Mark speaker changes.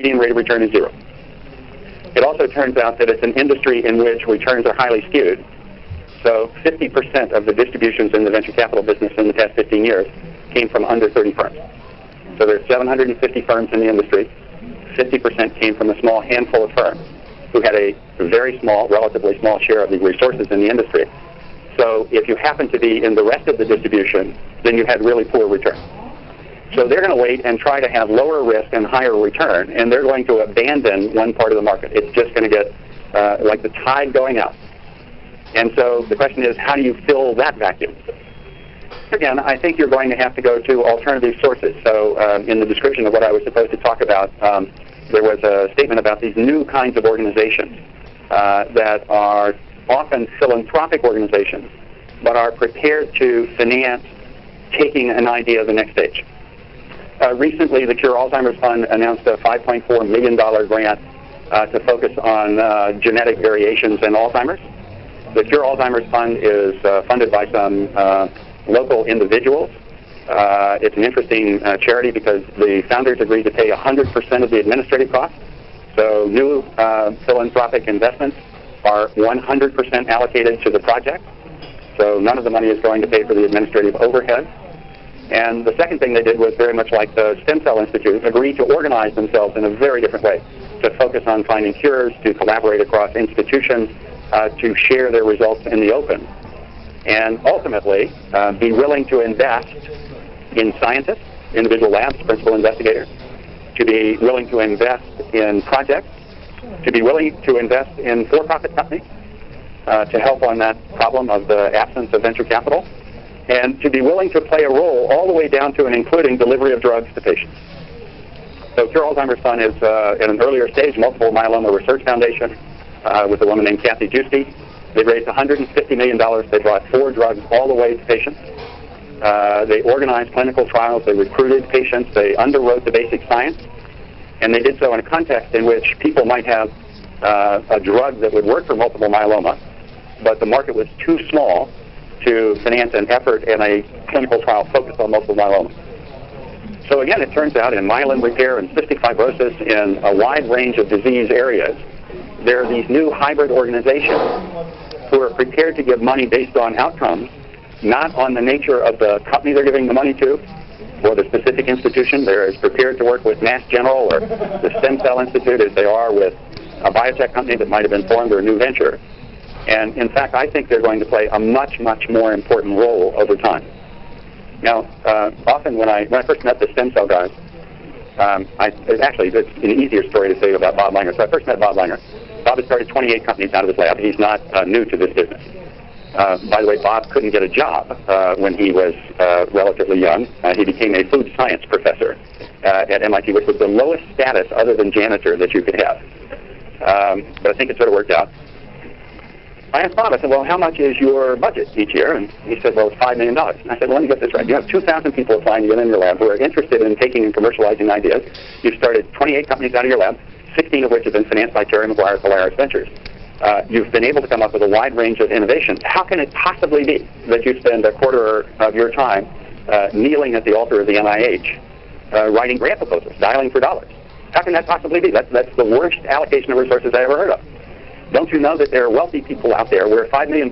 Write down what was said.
Speaker 1: median rate of return is 0. It also turns out that it's an industry in which returns are highly skewed. So 50% of the distributions in the venture capital business in the past 15 years came from under 30 firms. So there's 750 firms in the industry. 50% came from a small handful of firms who had a very small, relatively small share of the resources in the industry. So if you happen to be in the rest of the distribution, then you had really poor return. So they're going to wait and try to have lower risk and higher return, and they're going to abandon one part of the market. It's just going to get like the tide going out. And so the question is, how do you fill that vacuum? Again, I think you're going to have to go to alternative sources. So in the description of what I was supposed to talk about, there was a statement about these new kinds of organizations that are often philanthropic organizations, but are prepared to finance taking an idea to the next stage. Recently, the Cure Alzheimer's Fund announced a $5.4 million grant to focus on genetic variations in Alzheimer's. The Cure Alzheimer's Fund is funded by some local individuals. It's an interesting charity because the founders agreed to pay 100% of the administrative costs. So new philanthropic investments are 100% allocated to the project. So none of the money is going to pay for the administrative overhead. And the second thing they did was very much like the Stem Cell Institute, agreed to organize themselves in a very different way, to focus on finding cures, to collaborate across institutions, to share their results in the open, and ultimately be willing to invest in scientists, individual labs, principal investigators, to be willing to invest in projects, to be willing to invest in for-profit companies to help on that problem of the absence of venture capital, and to be willing to play a role all the way down to and including delivery of drugs to patients. So Cure Alzheimer's Fund is at an earlier stage, Multiple Myeloma Research Foundation, with a woman named Kathy Giusti. They raised $150 million. They brought 4 drugs all the way to patients. They organized clinical trials. They recruited patients. They underwrote the basic science. And they did so in a context in which people might have a drug that would work for multiple myeloma, but the market was too small to finance an effort in a clinical trial focused on multiple myeloma. So again, it turns out in myelin repair and cystic fibrosis, in a wide range of disease areas, there are these new hybrid organizations who are prepared to give money based on outcomes, not on the nature of the company they're giving the money to or the specific institution. They're as prepared to work with Mass General or the Stem Cell Institute as they are with a biotech company that might have been formed or a new venture. And in fact, I think they're going to play a much, much more important role over time. Now, often when I first met the stem cell guys, actually, it's an easier story to say about Bob Langer. So I first met Bob Langer. Bob had started 28 companies out of his lab. He's not new to this business. By the way, Bob couldn't get a job when he was relatively young. He became a food science professor at MIT, which was the lowest status other than janitor that you could have. But I think it sort of worked out. I asked Bob, I said, well, how much is your budget each year? And he said, well, it's $5 million. And I said, well, let me get this right. You have 2,000 people applying to get in your lab who are interested in taking and commercializing ideas. You've started 28 companies out of your lab, 16 of which have been financed by Terry McGuire's Polaris Ventures. You've been able to come up with a wide range of innovations. How can it possibly be that you spend a quarter of your time kneeling at the altar of the NIH, writing grant proposals, dialing for dollars? How can that possibly be? That's the worst allocation of resources I ever heard of. Don't you know that there are wealthy people out there where $5 million